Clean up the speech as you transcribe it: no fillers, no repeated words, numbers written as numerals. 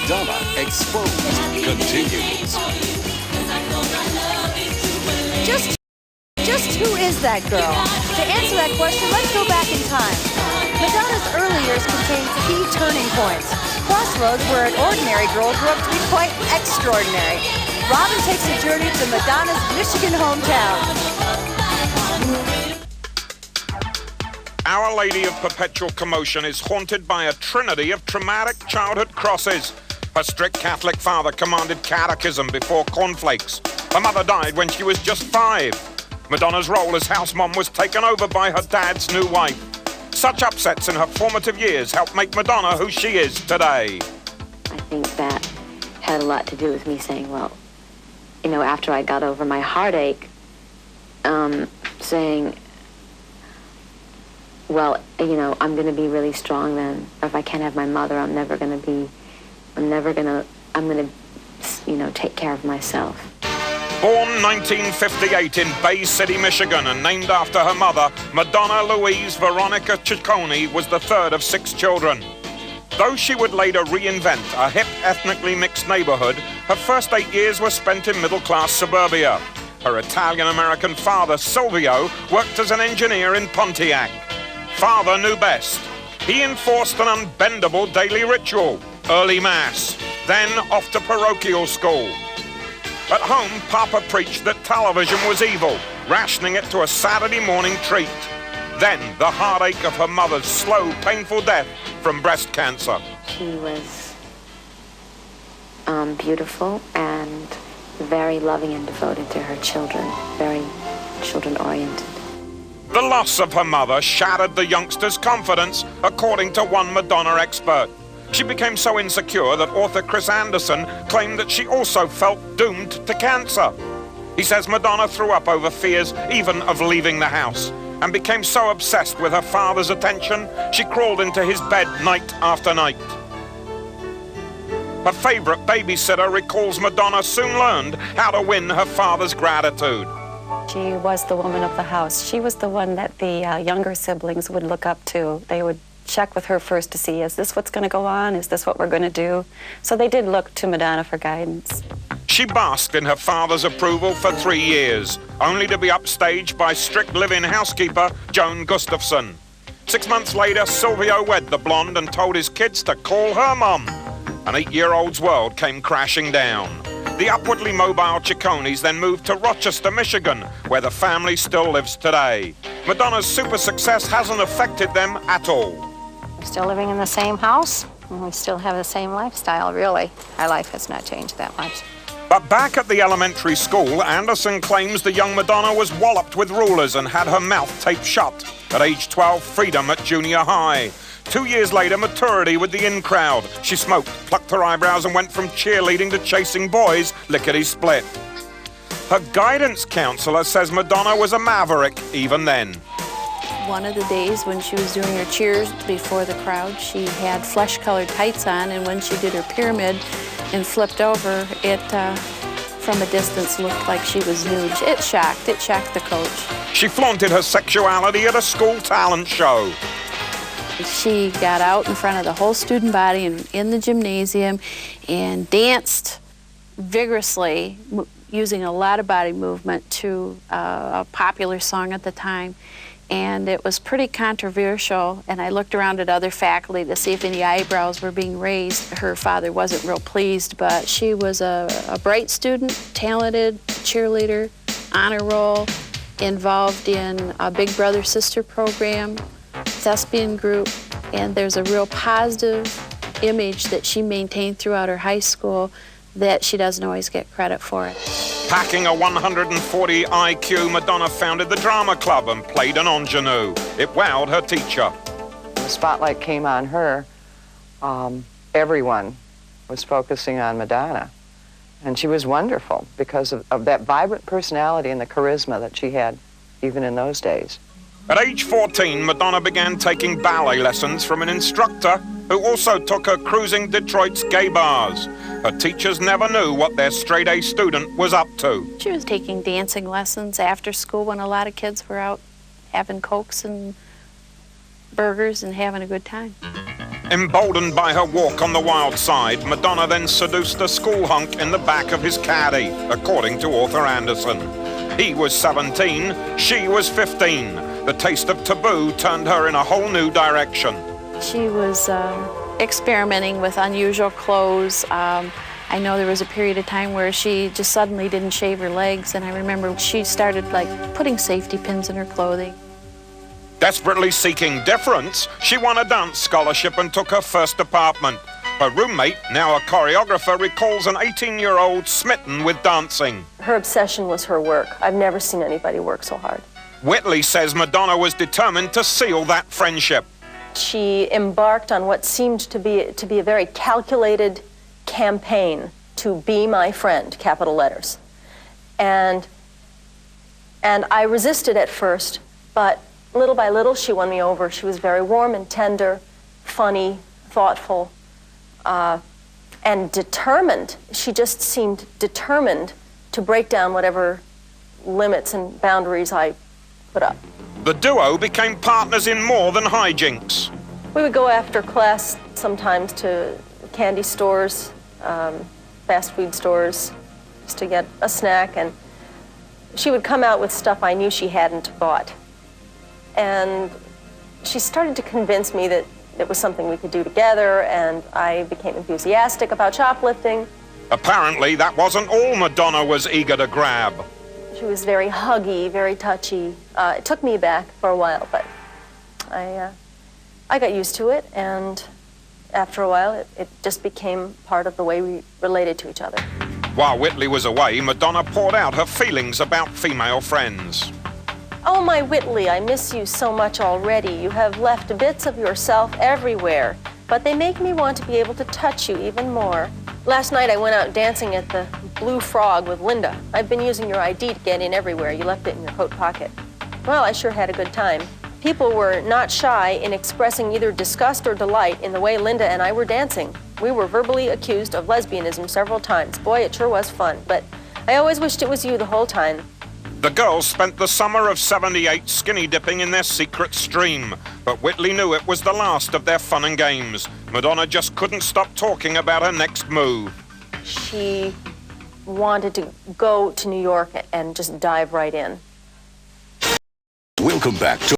Madonna Exposed continues. Just who is that girl? To answer that question, let's go back in time. Madonna's early years contained key turning points, crossroads where an ordinary girl grew up to be quite extraordinary. Robin takes a journey to Madonna's Michigan hometown. Our Lady of Perpetual Commotion is haunted by a trinity of traumatic childhood crosses. Her strict Catholic father commanded catechism before cornflakes. Her mother died when she was just 5. Madonna's role as house mom was taken over by her dad's new wife. Such upsets in her formative years helped make Madonna who she is today. I think that had a lot to do with me saying, well, you know, after I got over my heartache, saying, well, you know, I'm going to be really strong then. Or if I can't have my mother, I'm going to, you know, take care of myself. Born 1958 in Bay City, Michigan, and named after her mother, Madonna Louise Veronica Ciccone was the third of 6 children. Though she would later reinvent a hip, ethnically mixed neighborhood, her first 8 years were spent in middle-class suburbia. Her Italian-American father, Silvio, worked as an engineer in Pontiac. Father knew best. He enforced an unbendable daily ritual, early mass, then off to parochial school. At home, Papa preached that television was evil, rationing it to a Saturday morning treat. Then, the heartache of her mother's slow, painful death from breast cancer. She was beautiful and very loving and devoted to her children, very children-oriented. The loss of her mother shattered the youngster's confidence, according to one Madonna expert. She became so insecure that author Chris Anderson claimed that she also felt doomed to cancer. He says Madonna threw up over fears even of leaving the house and became so obsessed with her father's attention, she crawled into his bed night after night. Her favorite babysitter recalls Madonna soon learned how to win her father's gratitude. She was the woman of the house. She was the one that the younger siblings would look up to. They would check with her first to see, is this what's going to go on? Is this what we're going to do? So they did look to Madonna for guidance. She basked in her father's approval for 3 years, only to be upstaged by strict live-in housekeeper Joan Gustafson. 6 months later, Silvio wed the blonde and told his kids to call her mum. An 8-year-old's world came crashing down. The upwardly mobile Ciccones then moved to Rochester, Michigan, where the family still lives today. Madonna's super success hasn't affected them at all. We're still living in the same house, and we still have the same lifestyle, really. Our life has not changed that much. But back at the elementary school, Anderson claims the young Madonna was walloped with rulers and had her mouth taped shut. At age 12, freedom at junior high. 2 years later, maturity with the in crowd. She smoked, plucked her eyebrows, and went from cheerleading to chasing boys, lickety-split. Her guidance counselor says Madonna was a maverick even then. One of the days when she was doing her cheers before the crowd, she had flesh-colored tights on, and when she did her pyramid and flipped over, it, from a distance, looked like she was nude. It shocked the coach. She flaunted her sexuality at a school talent show. She got out in front of the whole student body in the gymnasium and danced vigorously, using a lot of body movement to a popular song at the time. And it was pretty controversial, and I looked around at other faculty to see if any eyebrows were being raised. Her father wasn't real pleased, but she was a bright student, talented, cheerleader, honor roll, involved in a Big Brother Sister program, thespian group, and there's a real positive image that she maintained throughout her high school that she doesn't always get credit for it. Packing a 140 IQ, Madonna founded the drama club and played an ingenue. It wowed her teacher. The spotlight came on her. Everyone was focusing on Madonna. And she was wonderful because of that vibrant personality and the charisma that she had even in those days. At age 14, Madonna began taking ballet lessons from an instructor who also took her cruising Detroit's gay bars. Her teachers never knew what their straight-A student was up to. She was taking dancing lessons after school when a lot of kids were out having Cokes and burgers and having a good time. Emboldened by her walk on the wild side, Madonna then seduced a school hunk in the back of his caddy, according to author Anderson. He was 17, she was 15. The taste of taboo turned her in a whole new direction. She was experimenting with unusual clothes. I know there was a period of time where she just suddenly didn't shave her legs, and I remember she started like putting safety pins in her clothing. Desperately seeking difference, she won a dance scholarship and took her first apartment. Her roommate, now a choreographer, recalls an 18-year-old smitten with dancing. Her obsession was her work. I've never seen anybody work so hard. Whitley says Madonna was determined to seal that friendship. She embarked on what seemed to be a very calculated campaign to be my friend, capital letters. And I resisted at first, but little by little, she won me over. She was very warm and tender, funny, thoughtful, and determined. She just seemed determined to break down whatever limits and boundaries I put up. The duo became partners in more than hijinks. We would go after class sometimes to candy stores, fast food stores, just to get a snack, and she would come out with stuff I knew she hadn't bought. And she started to convince me that it was something we could do together, and I became enthusiastic about shoplifting. Apparently, that wasn't all Madonna was eager to grab. She was very huggy, very touchy. It took me back for a while, but I got used to it, and after a while, it just became part of the way we related to each other. While Whitley was away, Madonna poured out her feelings about female friends. Oh, my Whitley, I miss you so much already. You have left bits of yourself everywhere, but they make me want to be able to touch you even more. Last night I went out dancing at the Blue Frog with Linda. I've been using your ID to get in everywhere. You left it in your coat pocket. Well, I sure had a good time. People were not shy in expressing either disgust or delight in the way Linda and I were dancing. We were verbally accused of lesbianism several times. Boy, it sure was fun, but I always wished it was you the whole time. The girls spent the summer of '78 skinny dipping in their secret stream, but Whitley knew it was the last of their fun and games. Madonna just couldn't stop talking about her next move. She wanted to go to New York and just dive right in. We'll come back to